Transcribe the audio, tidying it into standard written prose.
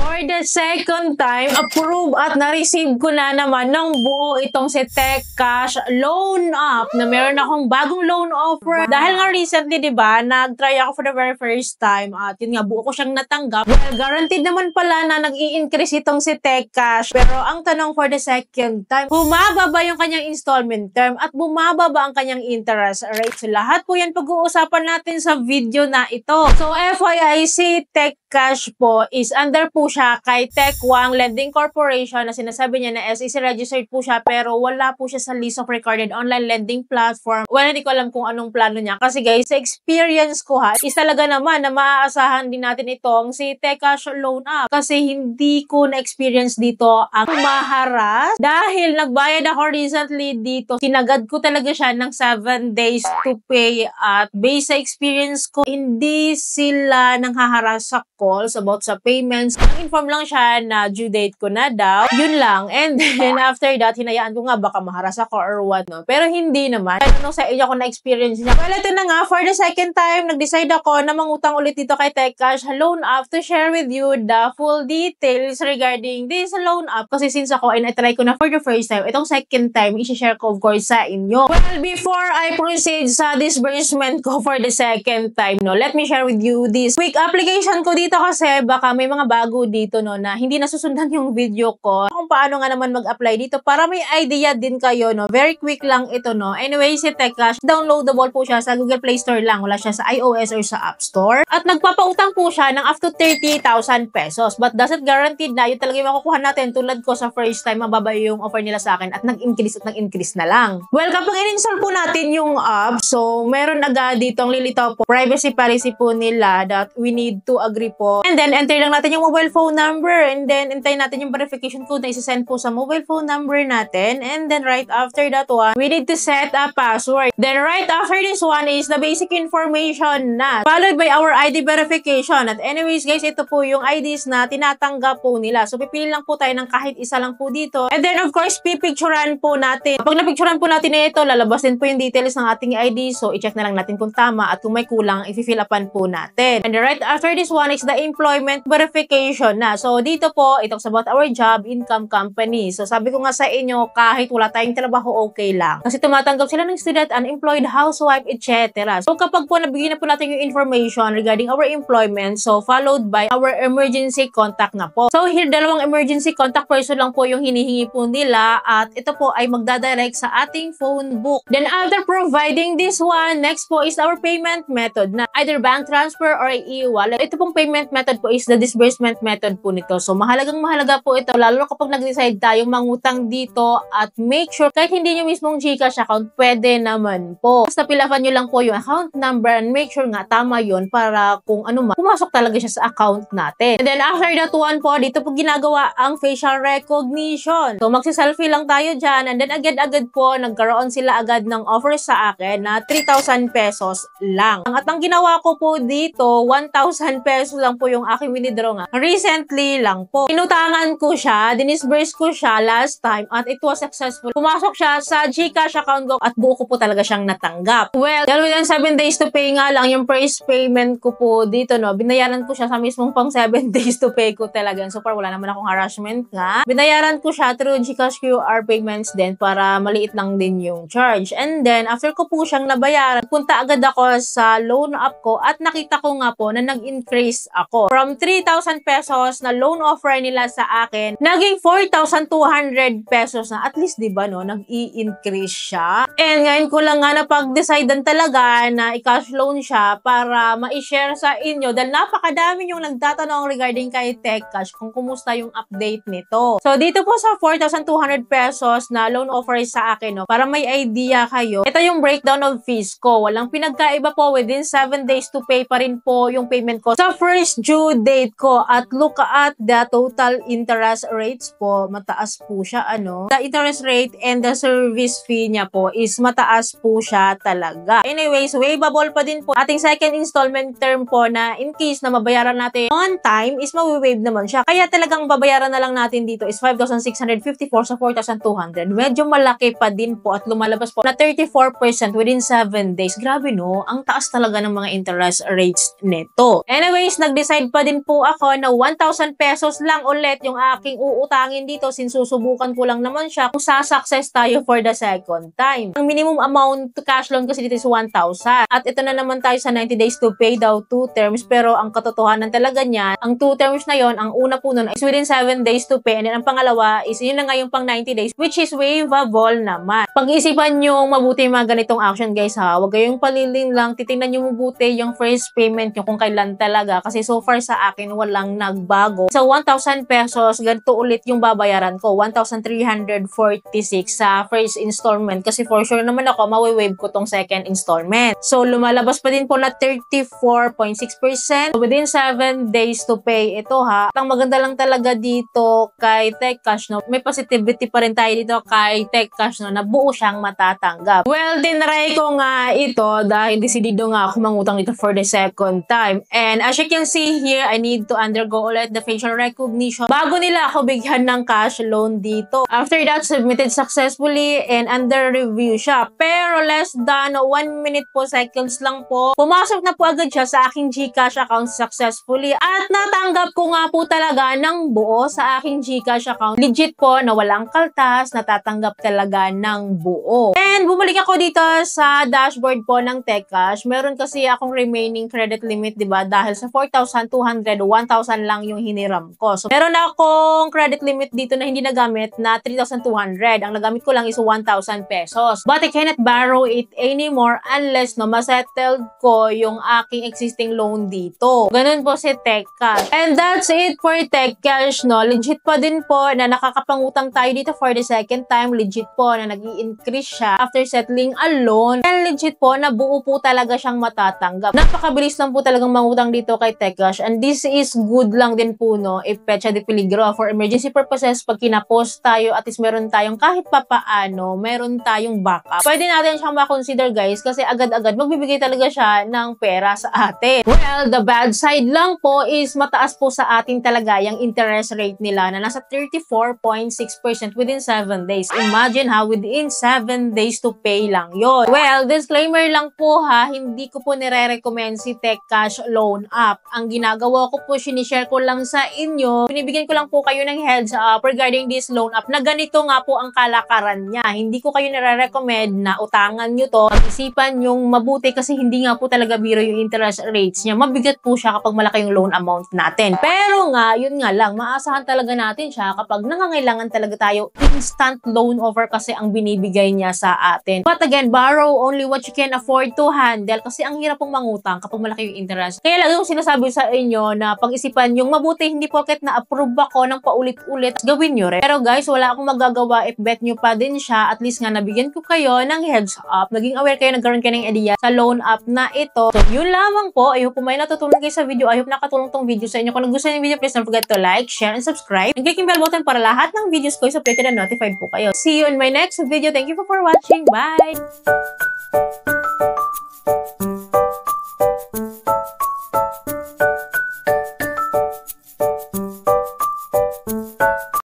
For the second time, approve at na-receive ko na naman ng buo itong si TechCash Loan Up na meron akong bagong loan offer. Dahil nga recently, di ba, nag-try ako for the very first time at yun nga, buo ko siyang natanggap. Well, guaranteed naman pala na nag-i-increase itong si TechCash. Pero ang tanong for the second time, bumaba ba yung kanyang installment term at bumaba ba ang kanyang interest rate? So, lahat po yan pag-uusapan natin sa video na ito. So, FYI, si TechCash po is under po siya kay TechWang Lending Corporation na sinasabi niya na SEC registered po siya pero wala po siya sa list of recorded online lending platform. Well, hindi ko alam kung anong plano niya. Kasi guys, sa experience ko is talaga naman na maaasahan din natin itong si TechCash Loan Up. Kasi hindi ko na-experience dito ang maharas. Dahil nagbayad ako recently dito, kinagad ko talaga siya ng 7 days to pay at based sa experience ko, hindi sila nanghaharas sa calls about sa payments. Inform lang siya na due date ko na daw. Yun lang. And then after that, hinayaan ko nga baka maharas ako or what, no? Pero hindi naman. Ano sa inyo ako na-experience niya. Well, ito na nga. For the second time, nag-decide ako na mangutang ulit dito kay TechCash Loan Up to share with you the full details regarding this loan up. Kasi since ako ay na-try ko na for the first time, itong second time, i-share ko of course sa inyo. Well, before I proceed sa disbursement ko for the second time, no, let me share with you this quick application ko dito kasi baka may mga bago dito, no, na hindi nasusundan yung video ko kung paano nga naman mag-apply dito para may idea din kayo, no. Very quick lang ito, no. Anyway, si TechCash, downloadable po siya sa Google Play Store lang. Wala siya sa iOS or sa App Store. At nagpapautang po siya ng up to 30,000 pesos. But doesn't guaranteed na yun talaga yung makukuha natin. Tulad ko sa first time, mababa yung offer nila sa akin at nag-increase na lang. Well, kapag in-install po natin yung app, so meron agad ditong lilitaw po privacy policy po nila that we need to agree po. And then, enter lang natin yung mobile phone number. And then, entayin natin yung verification code na isa-send po sa mobile phone number natin. And then, right after that one, we need to set a password. Then, right after this one is the basic information na. Followed by our ID verification. At anyways, guys, ito po yung IDs na tinatanggap po nila. So, pipili lang po tayo ng kahit isa lang po dito. And then, of course, pipicturan po natin. Pag napicturan po natin ito, lalabas din po yung details ng ating ID. So, i-check na lang natin kung tama at kung may kulang, i-fill upan po natin. And then, right after this one is the employment verification na. So, dito po, it talks about our job, income, company. So, sabi ko nga sa inyo, kahit wala tayong trabaho, okay lang. Kasi tumatanggap sila ng student, unemployed, housewife, etc. So, kapag po nabigyan na po natin yung information regarding our employment, so, followed by our emergency contact na po. So, here, dalawang emergency contact person lang po yung hinihingi po nila at ito po ay magdadirect sa ating phone book. Then, after providing this one, next po is our payment method na either bank transfer or e-wallet. Ito pong payment method po is the disbursement method po nito. So, mahalagang mahalaga po ito lalo kapag nag-decide tayong mangutang dito at make sure kahit hindi nyo mismong GCash account, pwede naman po. Basta pilafan nyo lang po yung account number and make sure nga tama yun para kung ano man, pumasok talaga siya sa account natin. And then after that one po, dito po ginagawa ang facial recognition. So, magsi-selfie lang tayo dyan and then agad-agad po, nagkaroon sila agad ng offer sa akin na 3,000 pesos lang. At ang ginawa ko po dito, 1,000 pesos lang po yung aking winidraw nga. Recently lang po. Inutangan ko siya, dinisburse ko siya last time at it was successful. Pumasok siya sa GCash account ko at buo ko po talaga siyang natanggap. Well, dahil within 7 days to pay nga lang yung first payment ko po dito, no, binayaran ko siya sa mismong pang 7 days to pay ko talaga. So far, wala naman akong harassment nga. Binayaran ko siya through GCash QR payments din para maliit lang din yung charge. And then, after ko po siyang nabayaran, punta agad ako sa loan app ko at nakita ko nga po na nag-increase ako. From 3,000 pesos na loan offer nila sa akin, naging 4,200 pesos na. At least, di ba, no, nag-i-increase siya. And ngayon ko lang nga napag-decidean talaga na i-cash loan siya para ma-share sa inyo dahil napakadami yung nagtatanong regarding kay TechCash kung kumusta yung update nito. So, dito po sa 4,200 pesos na loan offer sa akin, no, para may idea kayo, ito yung breakdown of fees ko. Walang pinagkaiba po, within 7 days to pay pa rin po yung payment ko sa first due date ko. At look at the total interest rates po, mataas po siya, ano. The interest rate and the service fee niya po is mataas po siya talaga. Anyways, waivable pa din po ating second installment term po na in case na mabayaran natin on time is mawi-waive naman siya. Kaya talagang babayaran na lang natin dito is 5,654 sa 4,200. Medyo malaki pa din po at lumalabas po na 34% within 7 days. Grabe, no? Ang taas talaga ng mga interest rates neto. Anyways, nag-decide pa din po ako na 1,000 pesos lang ulit yung aking uutangin dito since susubukan ko lang naman siya kung sa-success tayo for the second time. Ang minimum amount to cash loan kasi dito is 1,000. At ito na naman tayo sa 90 days to pay daw 2 terms, pero ang katotohanan talaga niyan, ang 2 terms na yon, ang una po nun is within 7 days to pay, and then ang pangalawa is yun na nga yung pang 90 days, which is waivable naman. Pag-isipan nyo mabuti yung mga ganitong action guys ha, huwag kayong paliling lang, titingnan nyo mabuti yung first payment nyo kung kailan talaga, kasi so far sa akin walang nagbago. Sa 1,000 pesos, ganito ulit yung babayaran ko, 1,346 sa first installment, kasi for sure naman ako, mawi-waive ko tong second installment. So, lumalabas pa din po na 34.6% within 7 days to pay ito ha. Ang maganda lang talaga dito kay TechCash, no, may positivity pa rin tayo dito kay TechCash, no, na buo siyang matatanggap. Well, tinry ko nga ito dahil desidido nga ako mangutang dito for the second time. And as you can see here, I need to undergo ulit the facial recognition bago nila ako bigyan ng cash loan dito. After that, submitted successfully and under review siya. Pero less than 1 minute po, seconds lang po, pumasok na po agad siya sa aking GCash account successfully at natanggap ko nga po talaga ng buo sa aking GCash account. Legit po na walang kaltas, natatanggap talaga ng buo. And bumalik ako dito sa dashboard po ng TechCash. Meron kasi akong remaining credit limit, diba? Dahil sa 4,200, 1,000 lang yung hiniram ko. So, meron akong credit limit dito na hindi nagamit na 3,200. Ang nagamit ko lang is 1,000 pesos. But I cannot borrow it anymore unless no, masettled ko yung aking existing loan dito. Ganun po si TechCash. And that's it for TechCash, no? Legit pa din po na nakakapangutang tayo dito for the second time. Legit po na nag-i-increase siya after settling a loan. And legit po na buo po talaga siyang matatanggap. Napakabilis lang po talagang mangutang dito kay TechCash. And this is good lang din po, no? If pecha de peligro for emergency purposes, pag kinapost tayo, at least meron tayong kahit papaano, meron tayong backup. Pwede natin siyang makonsider guys kasi agad-agad magbibigay talaga siya ng pera sa atin. Well, the bad side lang po is mataas po sa atin talaga yung interest rate nila na nasa 34.6% within 7 days. Imagine ha, within 7 days to pay lang yon. Well, disclaimer lang po ha, hindi ko po nire-recommend si TechCash Loan App. Ang ginagawa ko po, sinishare ko lang sa inyo, binibigyan ko lang po kayo ng heads up regarding this loan app na ganito nga po ang kalakaran niya. Hindi ko kayo nire-recommend na utangan nyo to. Pag-isipan yung mabuti kasi hindi nga po talaga biro yung interest rates niya. Mabigat po siya kapag malaki yung loan amount natin. Pero nga, yun nga lang, maasahan talaga natin siya kapag nangangailangan talaga tayo instant loan offer kasi ang binibigay niya sa atin. But again, borrow only what you can afford to handle kasi ang hirap pong mangutang kapag malaki yung interest. Kaya lang yung sinasabi sa inyo na pag-isipan yung mabuti, hindi porket na-approve ako ng paulit-ulit, gawin nyo rin. Pero guys, wala akong magagawa if bet nyo pa din siya. At least nga, nabigyan ko kayo ng heads up. Naging aware kayo, nagkaroon kayo ng idea sa loan app na ito. So, yun lamang po. I hope po may natutunan kayo sa video. I hope nakatulong tong video sa inyo. Kung nagustuhan yung video, please don't forget to like, share, and subscribe. And click yung bell button para lahat ng videos ko is updated and notified po kayo. See you in my next video. Thank you for watching. Bye!